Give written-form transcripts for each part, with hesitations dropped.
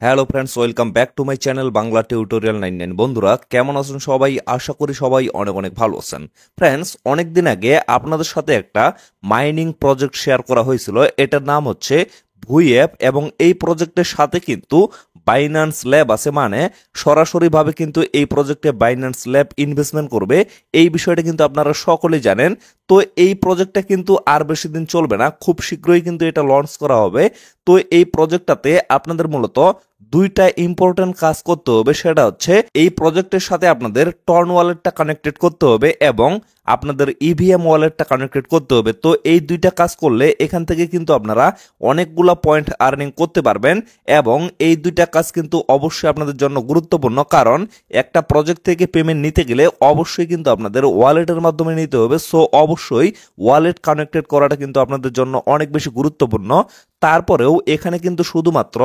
Hello friends, welcome back to my channel Bangla tutorial 99। বন্ধুরা কেমন আছেন সবাই? আশা করি সবাই অনেক অনেক ভালো আছেন। ফ্রেন্ডস, অনেকদিন আগে আপনাদের সাথে একটা মাইনিং প্রজেক্ট শেয়ার করা হয়েছিল। এটার নাম হচ্ছে ভুই অ্যাপ এবং এই প্রজেক্টের সাথে কিন্তু বাইন্যান্স ল্যাব আছে, মানে সরাসরিভাবে কিন্তু এই প্রজেক্টে বাইন্যান্স ল্যাব ইনভেস্টমেন্ট করবে। এই বিষয়টা কিন্তু আপনারা সকলেই জানেন। তো এই প্রজেক্টটা কিন্তু আর বেশি দিন চলবে না, খুব শীঘ্রই কিন্তু এটা লঞ্চ করা হবে। তো এই প্রজেক্টটাতে আপনাদের মূলত দুইটা ইম্পর্টেন্ট কাজ করতে হবে। সেটা হচ্ছে এই প্রজেক্টের সাথে আপনাদের টর্ন ওয়ালেটটা কানেক্টেড করতে হবে এবং আপনাদের ইভিএম ওয়ালেটটা কানেক্টেড করতে হবে। তো এই দুইটা কাজ করলে এখান থেকে কিন্তু আপনারা অনেকগুলা পয়েন্ট আর্নিং করতে পারবেন এবং এই দুইটা কাজ কিন্তু অবশ্যই আপনাদের জন্য গুরুত্বপূর্ণ, কারণ একটা প্রজেক্ট থেকে পেমেন্ট নিতে গেলে অবশ্যই কিন্তু আপনাদের ওয়ালেটের মাধ্যমে নিতে হবে। সো অবশ্যই ওয়ালেট কানেক্টেড করাটা কিন্তু আপনাদের জন্য অনেক বেশি গুরুত্বপূর্ণ। তারপরেও এখানে কিন্তু শুধুমাত্র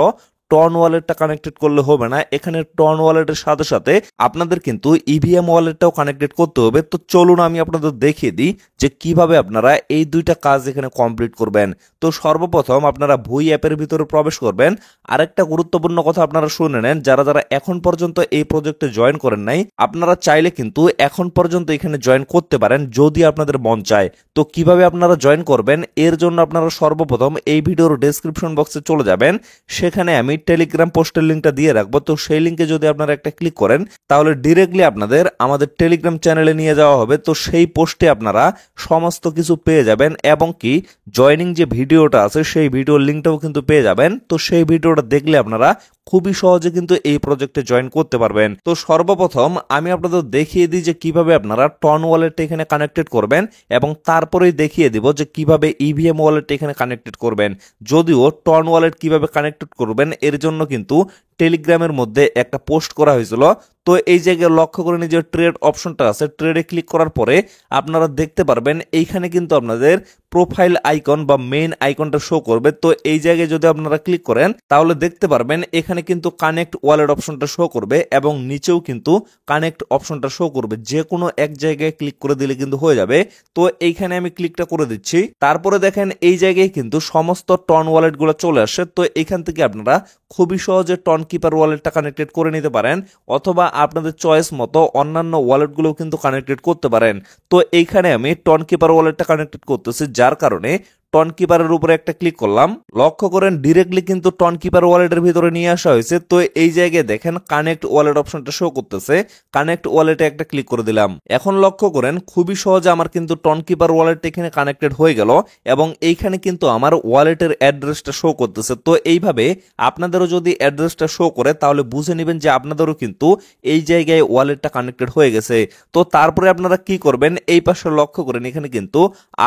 টর্ন ওয়ালেটটা কানেক্টেড করলে হবে না, এখানে টর্ন ওয়ালেটের সাথে সাথে আপনাদের কিন্তু ইভিএম ওয়ালেটটাও কানেক্টেড করতে হবে। তো চলুন আমি আপনাদের দেখিয়ে দিই যে কিভাবে আপনারা এই দুইটা কাজ এখানে কমপ্লিট করবেন। তো সর্বপ্রথম আপনারা ভুই অ্যাপের ভিতরে প্রবেশ করবেন। আরেকটা গুরুত্বপূর্ণ কথা আপনারা শুনে নেন, যারা যারা এখন পর্যন্ত এই প্রজেক্টে জয়েন করেন নাই, আপনারা চাইলে কিন্তু এখন পর্যন্ত এখানে জয়েন করতে পারেন যদি আপনাদের মন চায়। তো কিভাবে আপনারা জয়েন করবেন, এর জন্য আপনারা সর্বপ্রথম এই ভিডিওর ডেসক্রিপশন বক্সে চলে যাবেন। সেখানে আমি টেলিগ্রাম পোস্টের লিঙ্কটা দিয়ে রাখবো। তো সেই লিঙ্কে যদি আপনারা একটা ক্লিক করেন তাহলে ডিরেক্টলি আপনাদের আমাদের টেলিগ্রাম চ্যানেলে নিয়ে যাওয়া হবে। তো সেই পোস্টে আপনারা সমস্ত কিছু পেয়ে যাবেন এবং কি জয়নিং যে ভিডিওটা আছে সেই ভিডিওর লিঙ্কটাও কিন্তু পেয়ে যাবেন। তো সেই ভিডিওটা দেখলে আপনারা খুবই সহজে কিন্তু এই প্রজেক্টে জয়েন করতে পারবেন। তো সর্বপ্রথম আমি আপনাদের দেখিয়ে দিই যে কিভাবে আপনারা টর্ন ওয়ালেট এখানে কানেক্টেড করবেন এবং তারপরেই দেখিয়ে দিব যে কিভাবে ইভিএম ওয়ালেট এখানে কানেক্টেড করবেন। যদিও টর্ন ওয়ালেট কিভাবে কানেক্টেড করবেন এর জন্য কিন্তু টেলিগ্রামের মধ্যে একটা পোস্ট করা হয়েছিল। তো এই জায়গায় লক্ষ্য করে যে ট্রেড অপশনটা আছে, ট্রেডে ক্লিক করার পরে আপনারা দেখতে পারবেন এইখানে কিন্তু আপনাদের প্রোফাইল আইকন বা মেইন আইকনটা শো করবে। তো এই জায়গায় যদি আপনারা ক্লিক করেন তাহলে দেখতে পারবেন এখানে কিন্তু কানেক্ট ওয়ালেট অপশনটা শো করবে এবং নিচেও কিন্তু কানেক্ট অপশনটা শো করবে। যে কোনো এক জায়গায় ক্লিক করে দিলে কিন্তু হয়ে যাবে। তো এইখানে আমি ক্লিকটা করে দিচ্ছি। তারপরে দেখেন এই জায়গায় কিন্তু সমস্ত টর্ন ওয়ালেট গুলো চলে আসে। তো এখান থেকে আপনারা খুবই সহজে টর্ন কিপার ওয়ালেটটা কানেক্টেড করে নিতে পারেন অথবা আপনাদের চয়েস মতো অন্যান্য ওয়ালেটগুলোও কিন্তু কানেক্টেড করতে পারেন। তো এইখানে আমি টর্ন কিপার ওয়ালেটটা কানেক্টেড করতেছি, যার কারণে টর্ন কিপারের উপরে একটা ক্লিক করলাম। লক্ষ্য করেন ডিরেক্টলি কিন্তু টর্ন কিপার ওয়ালেটের ভিতরে নিয়ে আসা হয়েছে। তো এই জায়গায় দেখেন কানেক্ট ওয়ালেট অপশনটা শো করতেছে, কানেক্ট ওয়ালেটে একটা ক্লিক করে দিলাম। এখন লক্ষ্য করেন খুবই সহজে আমার কিন্তু টর্ন কিপার ওয়ালেট এখানে কানেক্টেড হয়ে গেল এবং এইখানে কিন্তু আমার ওয়ালেটের অ্যাড্রেসটা শো করতেছে। তো এইভাবে আপনাদেরও যদি অ্যাড্রেসটা শো করে তাহলে বুঝে নেবেন যে আপনাদেরও কিন্তু এই জায়গায় ওয়ালেটটা কানেক্টেড হয়ে গেছে। তো তারপরে আপনারা কি করবেন, এই পাশে লক্ষ্য করেন এখানে কিন্তু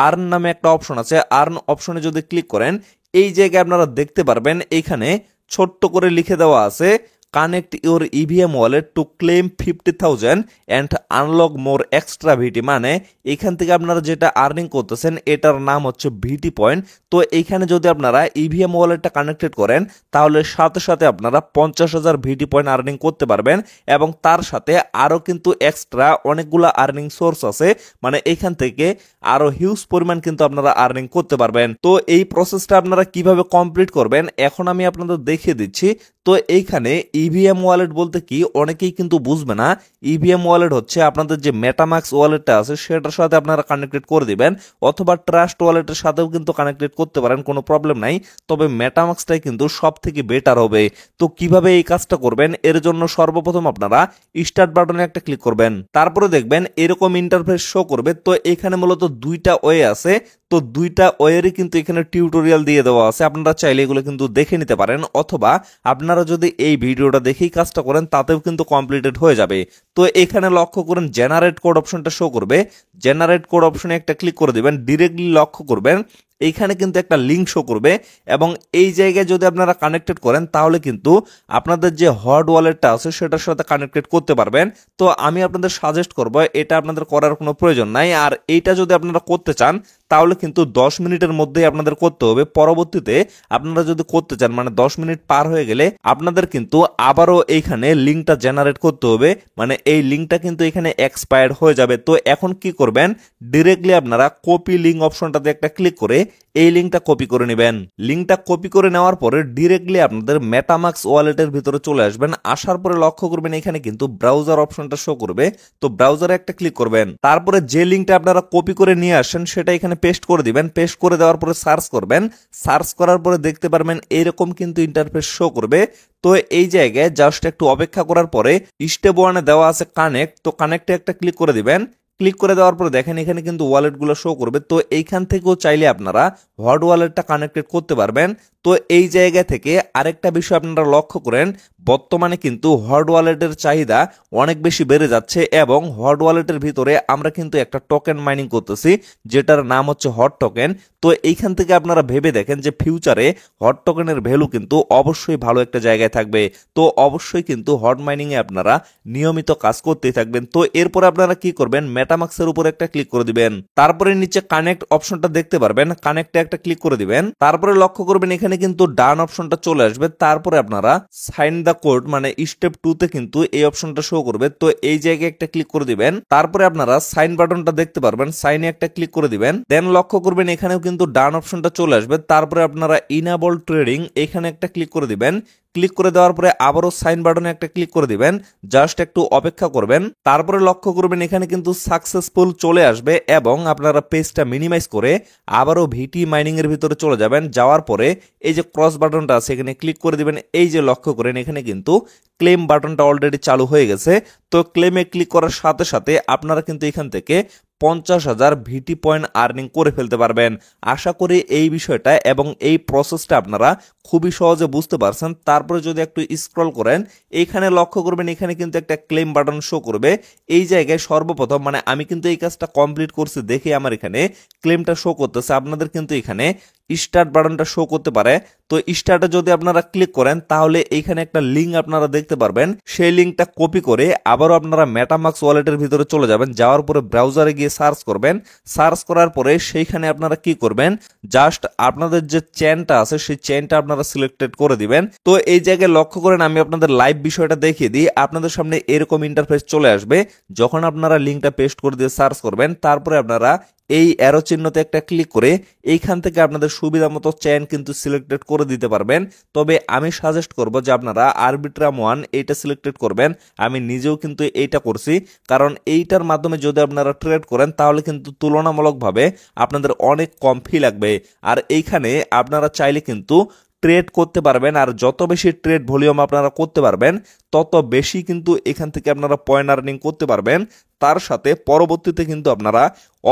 আর্ন নামে একটা অপশন আছে। আর্ন অপশনে যদি ক্লিক করেন এই জায়গায় আপনারা দেখতে পারবেন এখানে ছোট্ট করে লিখে দেওয়া আছে connect your EVM wallet to claim 50,000 and unlock more extra VT, মানে এখান থেকে আপনারা যেটা আর্নিং করতেছেন এটার নাম হচ্ছে ভিটি পয়েন্ট। তো এইখানে যদি আপনারা ইভিএম ওয়ালেটটা কানেক্টেড করেন তাহলে সাথে সাথে আপনারা 50,000 ভিটি পয়েন্ট আর্নিং করতে পারবেন এবং তার সাথে আরও কিন্তু এক্সট্রা অনেকগুলো আর্নিং সোর্স আছে, মানে এখান থেকে আরো হিউজ পরিমাণ কিন্তু আপনারা আর্নিং করতে পারবেন। তো এই প্রসেসটা আপনারা কিভাবে কমপ্লিট করবেন এখন আমি আপনাদের দেখিয়ে দিচ্ছি। তো এইখানে ইভিএম ওয়ালেট বলতে কি অনেকেই কিন্তু বুঝবে না। ইভিএম ওয়ালেট হচ্ছে আপনাদের যে মেটামাক্স ওয়ালেটটা আছে সেটার সাথে আপনারা কানেক্টেড করে দিবেন অথবা ট্রাস্ট ওয়ালেটের সাথেও কিন্তু কানেক্টেড করতে পারেন, কোনো প্রবলেম নাই। তবে মেটামাক্সটাই কিন্তু সব থেকে বেটার হবে। তো কিভাবে এই কাজটা করবেন এর জন্য সর্বপ্রথম আপনারা স্টার্ট বাটনে একটা ক্লিক করবেন, তারপরে দেখবেন এরকম ইন্টারফেস শো করবে। তো এখানে মূলত দুইটা ওয়ে আছে। তো দুইটা ওয়েরই কিন্তু এখানে টিউটোরিয়াল দিয়ে দেওয়া আছে, আপনারা চাইলে এগুলো কিন্তু দেখে নিতে পারেন অথবা আপনারা যদি এই ভিডিওটা দেখেই কাজটা করেন তাতেও কিন্তু কমপ্লিটেড হয়ে যাবে। তো এখানে লক্ষ্য করেন জেনারেট কোড অপশনটা শো করবে, জেনারেট কোড অপশনে একটা ক্লিক করে দিবেন। ডিরেক্টলি লক্ষ্য করবেন এইখানে কিন্তু একটা লিঙ্ক শো করবে এবং এই জায়গায় যদি আপনারা কানেক্টেড করেন তাহলে কিন্তু আপনাদের যে হট ওয়ালেটটা আছে সেটার সাথে কানেক্টেড করতে পারবেন। তো আমি আপনাদের সাজেস্ট করব এটা আপনাদের করার কোনো প্রয়োজন নাই, আর এইটা যদি আপনারা করতে চান তাহলে কিন্তু 10 মিনিটের মধ্যেই আপনাদের করতে হবে। পরবর্তীতে আপনারা যদি করতে চান মানে 10 মিনিট পার হয়ে গেলে আপনাদের কিন্তু আবারও এইখানে লিঙ্কটা জেনারেট করতে হবে, মানে এই লিঙ্কটা কিন্তু এখানে এক্সপায়ার্ড হয়ে যাবে। তো এখন কি করবেন, ডিরেক্টলি আপনারা কপি লিঙ্ক অপশনটাতে একটা ক্লিক করে এই লিঙ্কটা কপি করে নেবেন। লিঙ্কটা কপি করে নেওয়ার পরে ডিরেক্টলি আপনাদের মেটামাক্স ওয়ালেটের ভিতরে চলে আসবেন। আসার পরে লক্ষ্য করবেন এখানে কিন্তু ব্রাউজার অপশনটা শো করবে, তো ব্রাউজারে একটা ক্লিক করবেন। তারপরে যে লিঙ্কটা আপনারা কপি করে নিয়ে আসেন সেটা এখানে পেস্ট করে দিবেন। পেস্ট করে দেওয়ার পরে সার্চ করবেন। সার্চ করার পরে দেখতে পারবেন এরকম কিন্তু ইন্টারফেস শো করবে। তো এই জায়গায় জাস্ট একটু অপেক্ষা করার পরে স্টেপ 1 এ দেওয়া আছে কানেক্ট, তো কানেক্টে একটা ক্লিক করে দিবেন। ক্লিক করে দেওয়ার পরে দেখেন এখানে কিন্তু ওয়ালেটগুলো শো করবে। তো এইখান থেকেও চাইলে আপনারা হট ওয়ালেটটা কানেক্টেড করতে পারবেন। তো এই জায়গা থেকে আরেকটা বিষয় আপনারা লক্ষ্য করেন, বর্তমানে কিন্তু হট ওয়ালেটের চাহিদা অনেক বেশি বেড়ে যাচ্ছে এবং হট ওয়ালেটের ভিতরে আমরা কিন্তু একটা টোকেন মাইনিং করতেছি যেটার নাম হচ্ছে হট টোকেন। তো এইখান থেকে আপনারা ভেবে দেখেন যে ফিউচারে হট টোকেনের ভ্যালু কিন্তু অবশ্যই ভালো একটা জায়গায় থাকবে। তো অবশ্যই কিন্তু হট মাইনিং এ আপনারা নিয়মিত কাজ করতেই থাকবেন। তো এরপর আপনারা কি করবেন, মেটামাক্সের উপর একটা ক্লিক করে দিবেন। তারপরে নিচে কানেক্ট অপশনটা দেখতে পারবেন, কানেক্টে একটা ক্লিক করে দিবেন। তারপরে লক্ষ্য করবেন এখানে কিন্তু ডান অপশনটা চলে আসবে। তারপরে আপনারা সাইন দা কোড মানে স্টেপ 2 তে কিন্তু এই অপশনটা শো করবে। তো এই জায়গায় একটা ক্লিক করে দিবেন। তারপরে আপনারা সাইন বাটনটা দেখতে পারবেন, সাইনে একটা ক্লিক করে দিবেন। দেন লক্ষ্য করবেন এখানেও কিন্তু ডান অপশনটা চলে আসবে। তারপরে আপনারা ইনেবল ট্রেডিং এখানে একটা ক্লিক করে দিবেন। ক্লিক করে দেওয়ার পরে আবারও সাইন বাটনে একটা ক্লিক করে দিবেন। জাস্ট একটু অপেক্ষা করবেন। তারপরে লক্ষ্য করবেন এখানে কিন্তু সাকসেসফুল চলে আসবে এবং আপনারা পেজটা মিনিমাইজ করে আবারও ভিটি মাইনিং এর ভিতরে চলে যাবেন। যাওয়ার পরে এই যে ক্রস বাটনটা আছে এখানে ক্লিক করে দিবেন। এই যে লক্ষ্য করেন এখানে কিন্তু ক্লেম বাটনটা অলরেডি চালু হয়ে গেছে। তো ক্লেমে ক্লিক করার সাথে সাথে আপনারা কিন্তু এখান থেকে 50,000 ভিটি পয়েন্ট আর্নিং করে ফেলতে পারবেন। আশা করি এই বিষয়টা এবং এই প্রসেসটা আপনারা খুবই সহজে বুঝতে পারছেন। তারপরে যদি একটু স্ক্রল করেন এইখানে লক্ষ্য করবেন এখানে কিন্তু একটা ক্লেম বাটন শো করবে। এই জায়গায় সর্বপ্রথম মানে আমি কিন্তু এই কাজটা কমপ্লিট করছি দেখে আমার এখানে ক্লেমটা শো করতেছে। আপনাদের কিন্তু এখানে স্টার্ট বাটনটা শো করতে পারে। তো স্টার্টে যদি আপনারা ক্লিক করেন তাহলে এইখানে একটা লিঙ্ক আপনারা দেখতে পারবেন। সেই লিঙ্কটা কপি করে আবারও আপনারা মেটামাক্স ওয়ালেটের ভিতরে চলে যাবেন। যাওয়ার পরে ব্রাউজারে গিয়ে সার্চ করবেন। সার্চ করার পরে সেইখানে আপনারা কি করবেন, জাস্ট আপনাদের যে চেনটা আছে সেই চেনটা আপনারা সিলেক্টেড করে দিবেন। তো এই জায়গায় লক্ষ্য করেন আমি আপনাদের লাইভ বিষয়টা দেখিয়ে দিই। আপনাদের সামনে এরকম ইন্টারফেস চলে আসবে যখন আপনারা লিঙ্কটা পেস্ট করে দিয়ে সার্চ করবেন। তারপরে আপনারা এই অ্যারো চিহ্নতে একটা ক্লিক করে এইখান থেকে আপনাদের সুবিধা মতো চেন কিন্তু সিলেক্টেড করে দিতে পারবেন। তবে আমি সাজেস্ট করব যে আপনারা আরবিট্রাম 1 এইটা সিলেক্টেড করবেন। আমি নিজেও কিন্তু এইটা করছি, কারণ এইটার মাধ্যমে যদি আপনারা ট্রেড করেন তাহলে কিন্তু তুলনামূলকভাবে আপনাদের অনেক কম ফি লাগবে। আর এইখানে আপনারা চাইলে কিন্তু ট্রেড করতে পারবেন। আর যত বেশি ট্রেড ভলিউম আপনারা করতে পারবেন তত বেশি কিন্তু এখান থেকে আপনারা পয়েন্ট আর্নিং করতে পারবেন। তার সাথে পরবর্তীতে কিন্তু আপনারা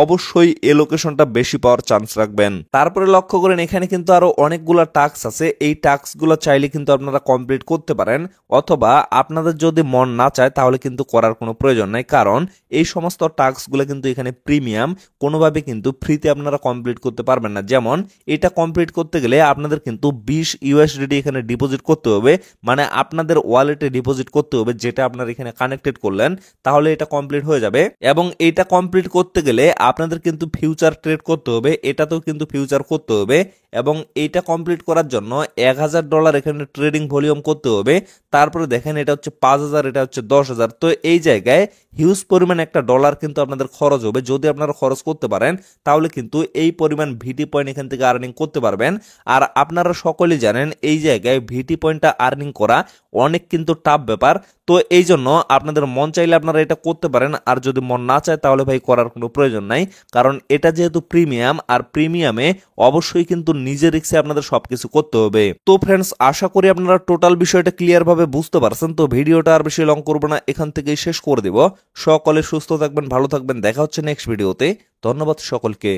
অবশ্যই এই লোকেশনটা বেশি পাওয়ার চান্স রাখবেন। তারপরে লক্ষ্য করেন এখানে কিন্তু আরো অনেকগুলো টাস্ক আছে। এই টাস্কগুলো চাইলে কিন্তু আপনারা কমপ্লিট করতে পারেন, অথবা আপনাদের যদি মন না চায় তাহলে কিন্তু করার কোনো প্রয়োজন নাই, কারণ এই সমস্ত টাস্কগুলো কিন্তু এখানে প্রিমিয়াম, কোনোভাবে কিন্তু ফ্রিতে আপনারা কমপ্লিট করতে পারবেন না। যেমন এটা কমপ্লিট করতে গেলে আপনাদের কিন্তু 20 ইউএসডিটি এখানে ডিপোজিট করতে হবে, মানে আপনাদের ওয়ালেটে ডিপোজিট করতে হবে, যেটা আপনারা এখানে কানেক্টেড করলেন তাহলে এটা কমপ্লিট হয়ে যাবে। এবং এটা কমপ্লিট করতে গেলে আপনাদের কিন্তু ফিউচার ট্রেড করতে হবে, এটাতেও কিন্তু ফিউচার করতে হবে। এবং এইটা কমপ্লিট করার জন্য $1000 এখানে ট্রেডিং ভলিউম করতে হবে। তারপরে দেখেন এটা হচ্ছে 5000, এটা হচ্ছে 10,000। তো এই জায়গায় হিউজ পরিমাণ একটা ডলার কিন্তু আপনাদের খরচ হবে। যদি আপনারা খরচ করতে পারেন তাহলে কিন্তু এই পরিমাণ ভিটি পয়েন্ট এখান থেকে আর্নিং করতে পারবেন। আর আপনারা সকলেই জানেন এই জায়গায় ভিটি পয়েন্টটা আর্নিং করা অনেক কিন্তু টাফ ব্যাপার। তো এই জন্য আপনাদের মন চাইলে আপনারা এটা করতে পারেন, আর যদি মন না চায় তাহলে ভাই করার কোনো প্রয়োজন নাই, কারণ এটা যেহেতু প্রিমিয়াম, আর প্রিমিয়ামে অবশ্যই কিন্তু নিজের রিস্কে আপনাদের সবকিছু করতে হবে। তো ফ্রেন্ডস, আশা করি আপনারা টোটাল বিষয়টা ক্লিয়ার ভাবে বুঝতে পারছেন। তো ভিডিওটা আর বেশি লং করবো না, এখান থেকেই শেষ করে দিব। সকলে সুস্থ থাকবেন, ভালো থাকবেন, দেখা হচ্ছে নেক্সট ভিডিওতে। ধন্যবাদ সকলকে।